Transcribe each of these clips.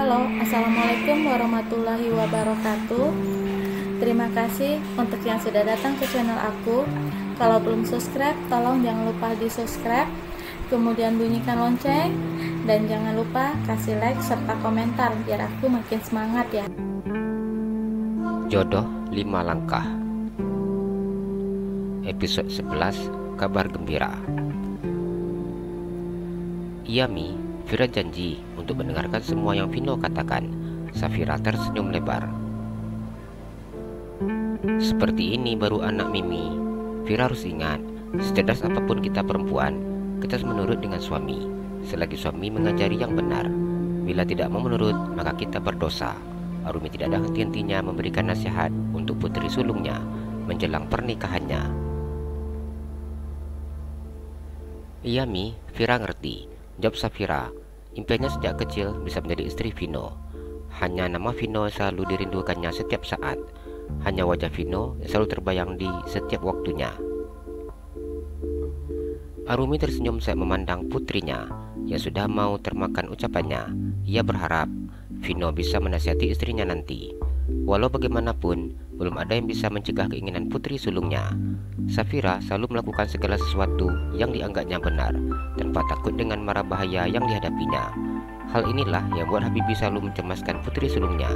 Halo, Assalamualaikum warahmatullahi wabarakatuh. Terima kasih untuk yang sudah datang ke channel aku. Kalau belum subscribe, tolong jangan lupa di subscribe, kemudian bunyikan lonceng, dan jangan lupa kasih like serta komentar biar aku makin semangat ya. Jodoh 5 langkah. Episode 11, kabar gembira. Iya Mi, Vira janji untuk mendengarkan semua yang Vino katakan. Safira tersenyum lebar. Seperti ini baru anak Mimi. Vira harus ingat, secerdas apapun kita perempuan, kita harus menurut dengan suami, selagi suami mengajari yang benar. Bila tidak mau menurut, maka kita berdosa. Arumi tidak ada henti-hentinya memberikan nasihat untuk putri sulungnya menjelang pernikahannya. Iya Mi, Vira ngerti, jawab Safira. Impiannya sejak kecil bisa menjadi istri Vino. Hanya nama Vino selalu dirindukannya setiap saat. Hanya wajah Vino yang selalu terbayang di setiap waktunya. Arumi tersenyum saat memandang putrinya yang sudah mau termakan ucapannya. Ia berharap Vino bisa menasihati istrinya nanti. Walau bagaimanapun, belum ada yang bisa mencegah keinginan putri sulungnya. Safira selalu melakukan segala sesuatu yang dianggapnya benar, tanpa takut dengan mara bahaya yang dihadapinya. Hal inilah yang buat Habibie selalu mencemaskan putri sulungnya.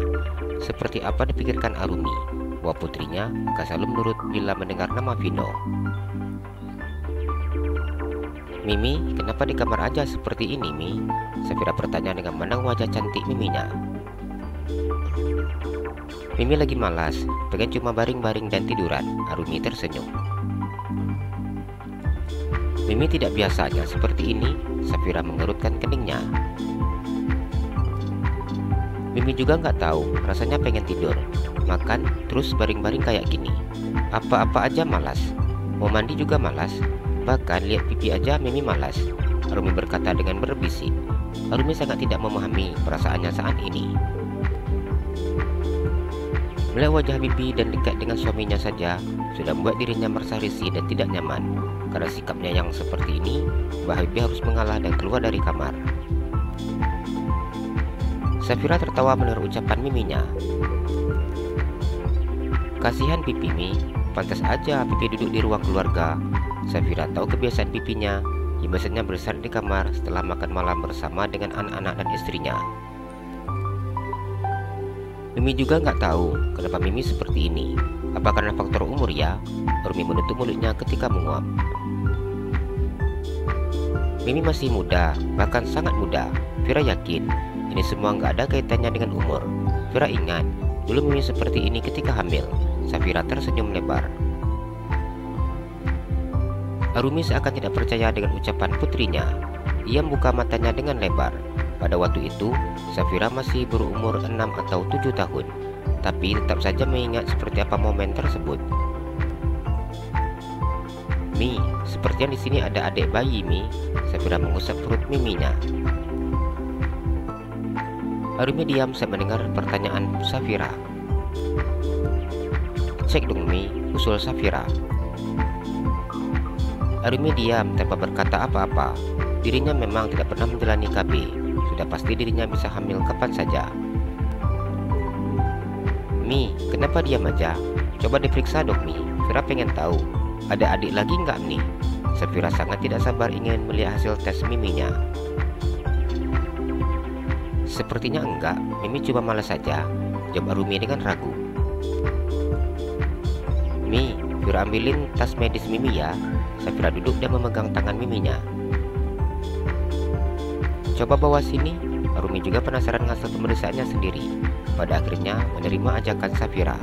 Seperti apa dipikirkan Arumi, bahwa putrinya akan selalu menurut bila mendengar nama Vino. Mimi, kenapa di kamar aja seperti ini, Mi? Safira bertanya dengan memandang wajah cantik Miminya. Mimi lagi malas, pengen cuma baring-baring dan tiduran. Arumi tersenyum. Mimi tidak biasanya seperti ini. Safira mengerutkan keningnya. Mimi juga nggak tahu, rasanya pengen tidur, makan, terus baring-baring kayak gini. Apa-apa aja malas. Mau mandi juga malas. Bahkan lihat pipi aja Mimi malas. Arumi berkata dengan berbisik. Arumi sangat tidak memahami perasaannya saat ini. Melihat wajah Habibie dan dekat dengan suaminya saja sudah membuat dirinya merasa risih dan tidak nyaman. Karena sikapnya yang seperti ini, Habibie harus mengalah dan keluar dari kamar. Safira tertawa mendengar ucapan Miminya. Kasihan Pipi Mi, pantas aja Pipi duduk di ruang keluarga. Safira tahu kebiasaan pipinya, yang biasanya bersandar di kamar setelah makan malam bersama dengan anak-anak dan istrinya. Mimi juga nggak tahu kenapa Mimi seperti ini. Apa karena faktor umur ya? Arumi menutup mulutnya ketika menguap. Mimi masih muda, bahkan sangat muda. Vira yakin ini semua nggak ada kaitannya dengan umur. Vira ingat, dulu Mimi seperti ini ketika hamil. Safira tersenyum lebar. Arumi seakan tidak percaya dengan ucapan putrinya. Ia membuka matanya dengan lebar. Pada waktu itu, Safira masih berumur 6 atau 7 tahun, tapi tetap saja mengingat seperti apa momen tersebut. Mi, sepertinya di sini ada adik bayi, Mi. Safira mengusap perut Miminya. Arumi diam saat mendengar pertanyaan Safira. Cek dong, Mi, usul Safira. Arumi diam tanpa berkata apa-apa. Dirinya memang tidak pernah menjalani KB. Sudah pasti dirinya bisa hamil kapan saja. Mi, kenapa diam aja? Coba diperiksa dong Mi. Vira pengen tahu, ada adik lagi nggak Mi? Safira sangat tidak sabar ingin melihat hasil tes Miminya. Sepertinya enggak, Mimi cuma malas saja, jawab Arumi dengan ragu. Mi, Vira ambilin tas medis Mimi ya. Safira duduk dan memegang tangan Miminya. Coba bawa sini. Arumi juga penasaran dengan hasil pemeriksaannya sendiri. Pada akhirnya menerima ajakan Safira.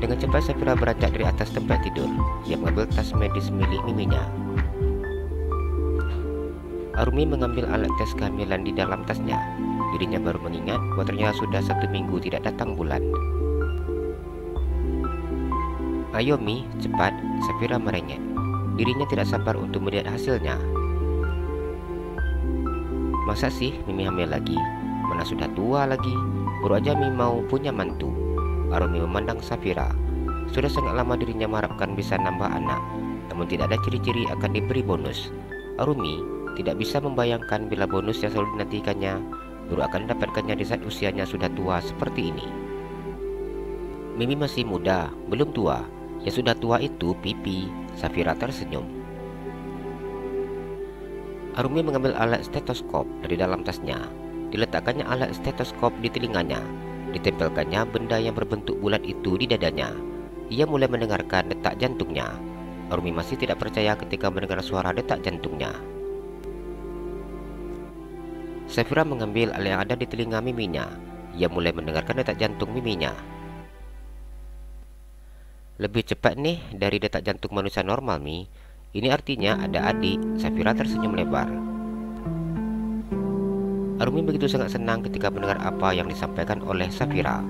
Dengan cepat Safira beranjak dari atas tempat tidur. Dia mengambil tas medis milik Miminya. Arumi mengambil alat tes kehamilan di dalam tasnya. Dirinya baru mengingat bahwa ternyata sudah 1 minggu tidak datang bulan. Ayo Mi, cepat, Safira merengek. Dirinya tidak sabar untuk melihat hasilnya. Masa sih Mimi hamil lagi? Mana sudah tua lagi? Baru aja Mimi mau punya mantu. Arumi memandang Safira. Sudah sangat lama dirinya mengharapkan bisa nambah anak, namun tidak ada ciri-ciri akan diberi bonus. Arumi, tidak bisa membayangkan bila bonus yang selalu dinantikannya baru akan didapatkannya di saat usianya sudah tua seperti ini. Mimi masih muda, belum tua. Yang sudah tua itu Pipi. Safira tersenyum. Arumi mengambil alat stetoskop dari dalam tasnya. Diletakkannya alat stetoskop di telinganya. Ditempelkannya benda yang berbentuk bulat itu di dadanya. Ia mulai mendengarkan detak jantungnya. Arumi masih tidak percaya ketika mendengar suara detak jantungnya. Safira mengambil alat yang ada di telinga Miminya. Ia mulai mendengarkan detak jantung Miminya. Lebih cepat nih dari detak jantung manusia normal, Mi. Ini artinya ada adik. Safira tersenyum lebar. Arumi begitu sangat senang ketika mendengar apa yang disampaikan oleh Safira.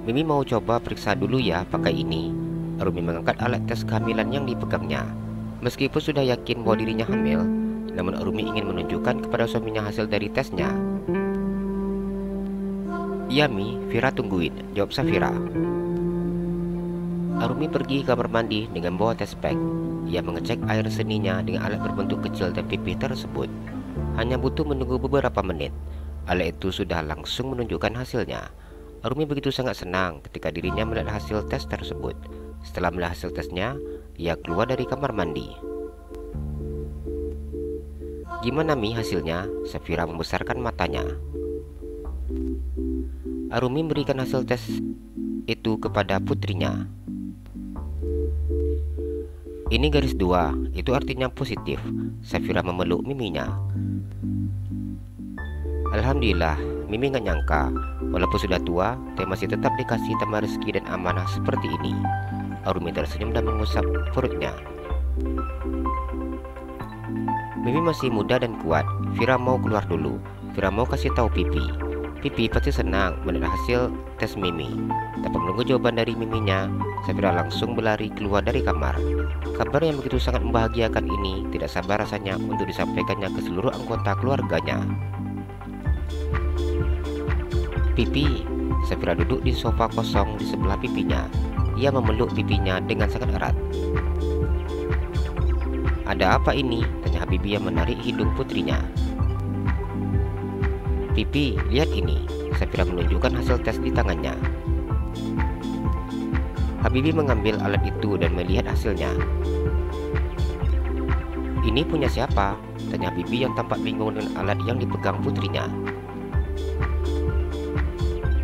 Mimi mau coba periksa dulu ya pakai ini. Arumi mengangkat alat tes kehamilan yang dipegangnya. Meskipun sudah yakin bahwa dirinya hamil, namun Arumi ingin menunjukkan kepada suaminya hasil dari tesnya. "Iya Mi, Vira tungguin," jawab Safira. Arumi pergi ke kamar mandi dengan bawa tes pack. Ia mengecek air seninya dengan alat berbentuk kecil dan pipih tersebut. Hanya butuh menunggu beberapa menit. Alat itu sudah langsung menunjukkan hasilnya. Arumi begitu sangat senang ketika dirinya melihat hasil tes tersebut. Setelah melihat hasil tesnya, ia keluar dari kamar mandi. "Gimana Mi hasilnya?" Safira membesarkan matanya. Arumi memberikan hasil tes itu kepada putrinya. "Ini garis 2, itu artinya positif." Safira memeluk Miminya. "Alhamdulillah, Mimi gak nyangka walaupun sudah tua, tapi masih tetap dikasih tambah rezeki dan amanah seperti ini." Arumi tersenyum dan mengusap perutnya. "Mimi masih muda dan kuat. Vira mau keluar dulu. Vira mau kasih tahu Pipi. Pipi pasti senang melihat hasil tes Mimi." Tanpa menunggu jawaban dari Miminya, Safira langsung berlari keluar dari kamar. Kabar yang begitu sangat membahagiakan ini tidak sabar rasanya untuk disampaikannya ke seluruh anggota keluarganya. "Pipi." Safira duduk di sofa kosong di sebelah pipinya. Ia memeluk pipinya dengan sangat erat. "Ada apa ini?" tanya Habibi yang menarik hidung putrinya. "Pipi, lihat ini." Safira menunjukkan hasil tes di tangannya. Habibi mengambil alat itu dan melihat hasilnya. "Ini punya siapa?" tanya Habibi yang tampak bingung dengan alat yang dipegang putrinya.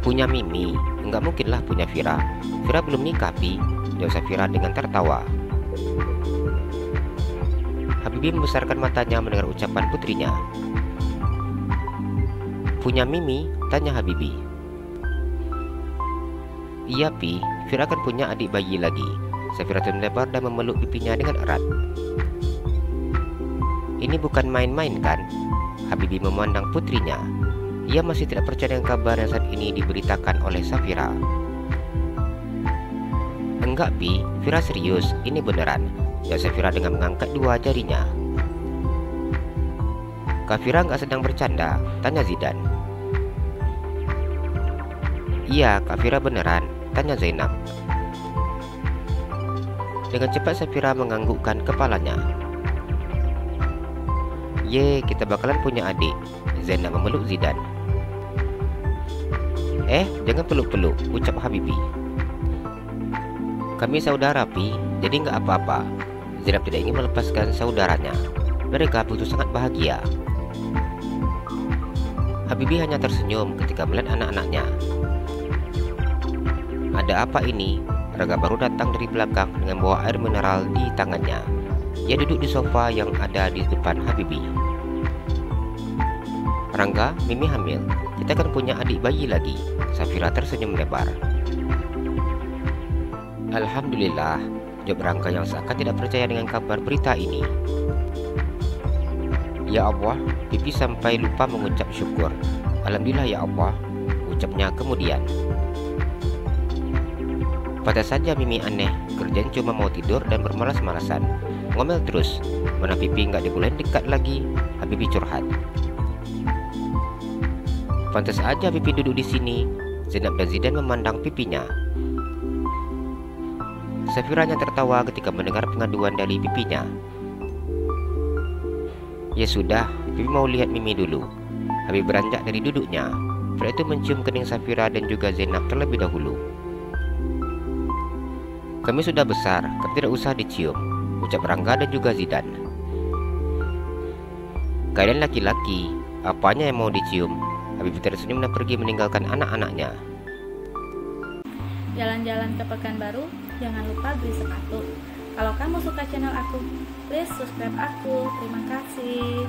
"Punya Mimi, enggak mungkinlah punya Vira. Vira belum nikah, Pi," jawab Safira dengan tertawa. Habibi membesarkan matanya mendengar ucapan putrinya. "Punya Mimi?" tanya Habibi. "Iya Pi, Vira akan punya adik bayi lagi." Safira terlebar dan memeluk pipinya dengan erat. "Ini bukan main-main kan?" Habibi memandang putrinya. Ia masih tidak percaya dengan kabar yang saat ini diberitakan oleh Safira. "Enggak Pi, Vira serius, ini beneran," jawab Safira dengan mengangkat dua jarinya. "Kak Vira nggak sedang bercanda?" tanya Zidan. "Iya, Kak Vira beneran," tanya Zainab. Dengan cepat Safira menganggukkan kepalanya. "Ye, kita bakalan punya adik." Zainab memeluk Zidan. Jangan peluk-peluk," ucap Habibi. "Kami saudara Pi, jadi nggak apa-apa." Zainab tidak ingin melepaskan saudaranya. Mereka begitu sangat bahagia. Habibi hanya tersenyum ketika melihat anak-anaknya. "Ada apa ini?" Rangga baru datang dari belakang dengan bawa air mineral di tangannya. Ia duduk di sofa yang ada di depan Habibi. "Rangga, Mimi hamil. Kita akan punya adik bayi lagi." Safira tersenyum lebar. "Alhamdulillah," jawab Rangga yang seakan tidak percaya dengan kabar berita ini. "Ya Allah," Pipi sampai lupa mengucap syukur. "Alhamdulillah ya Allah," ucapnya kemudian. Pada saja Mimi aneh, kerjaan cuma mau tidur dan bermalas-malasan. Ngomel terus, mana Pipi nggak dibolehin dekat lagi. Habibi curhat. "Pantas aja Pipi duduk di sini." Zainab dan Zidan memandang pipinya. Safira hanya tertawa ketika mendengar pengaduan dari pipinya. Ya sudah, Bibi mau lihat Mimi dulu. Habib beranjak dari duduknya. Setelah itu mencium kening Safira dan juga Zainab terlebih dahulu. Kami sudah besar, kami tidak usah dicium, ucap Rangga dan juga Zidan. Kalian laki-laki, apanya yang mau dicium? Habib tersenyum dan pergi meninggalkan anak-anaknya. Jalan-jalan ke Pekanbaru, jangan lupa beli sepatu. Kalau kamu suka channel aku, please subscribe aku. Terima kasih.